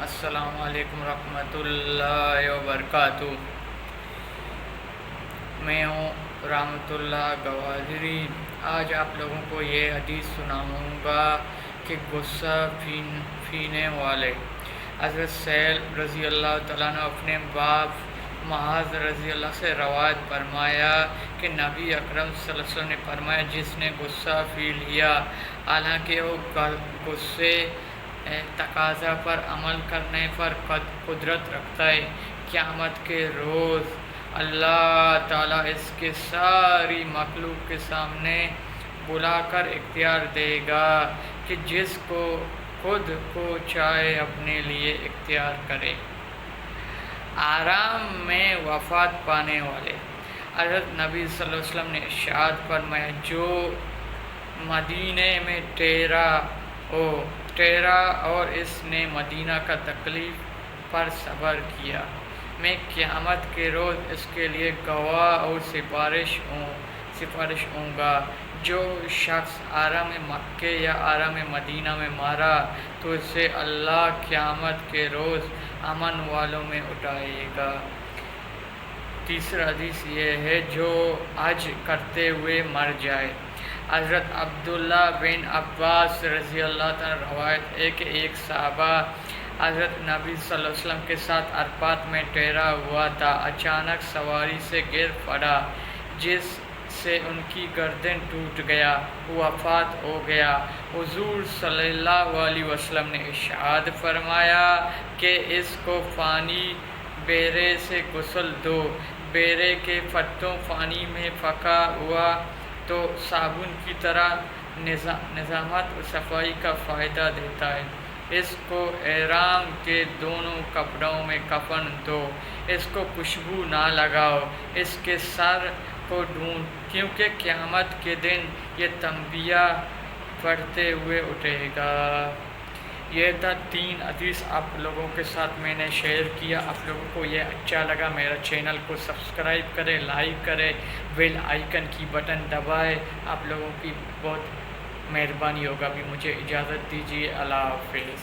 السلام علیکم ورحمۃ اللہ وبرکاتہ۔ میں ہوں رحمۃ اللہ گوادری۔ آج آپ لوگوں کو یہ حدیث سناؤں گا کہ غصہ پینے والے۔ حضرت سہیل رضی اللہ تعالیٰ عنہ اپنے باپ معاذ رضی اللہ سے روایت فرمایا کہ نبی اکرم صلی اللہ علیہ وسلم نے فرمایا، جس نے غصہ پی لیا حالانکہ وہ غصے تقاضا پر عمل کرنے پر قدرت رکھتا ہے، قیامت کے روز اللہ تعالیٰ اس کے ساری مخلوق کے سامنے بلا کر اختیار دے گا کہ جس کو خود کو چاہے اپنے لیے اختیار کرے۔ آرام میں وفات پانے والے۔ حضرت نبی صلی اللہ علیہ وسلم نے ارشاد فرمایا، جو مدینے میں ٹھہرا اور اس نے مدینہ کا تکلیف پر صبر کیا، میں قیامت کے روز اس کے لیے گواہ اور سفارش ہوں گا۔ جو شخص آرام مکہ یا آرام مدینہ میں مارا تو اسے اللہ قیامت کے روز امن والوں میں اٹھائے گا۔ تیسرا حدیث یہ ہے، جو حج کرتے ہوئے مر جائے۔ حضرت عبداللہ بن عباس رضی اللہ تعالیٰ روایت ہے کہ ایک صحابہ حضرت نبی صلی اللہ علیہ وسلم کے ساتھ عرفات میں ٹھہرا ہوا تھا، اچانک سواری سے گر پڑا جس سے ان کی گردن ٹوٹ گیا، وفات ہو گیا۔ حضور صلی اللہ علیہ وسلم نے ارشاد فرمایا کہ اس کو پانی بیرے سے غسل دو، بیرے کے پتوں پانی میں پکا ہوا تو صابن کی طرح نظافت و صفائی کا فائدہ دیتا ہے۔ اس کو احرام کے دونوں کپڑوں میں کفن دو، اس کو خوشبو نہ لگاؤ، اس کے سر کو ڈھونڈ، کیونکہ قیامت کے دن یہ تنبیہ پڑھتے ہوئے اٹھے گا۔ یہ تھا 3 حدیث آپ لوگوں کے ساتھ میں نے شیئر کیا۔ آپ لوگوں کو یہ اچھا لگا، میرا چینل کو سبسکرائب کریں، لائک کریں، بیل آئیکن کی بٹن دبائیں۔ آپ لوگوں کی بہت مہربانی ہوگا۔ بھی مجھے اجازت دیجیے، اللہ حافظ۔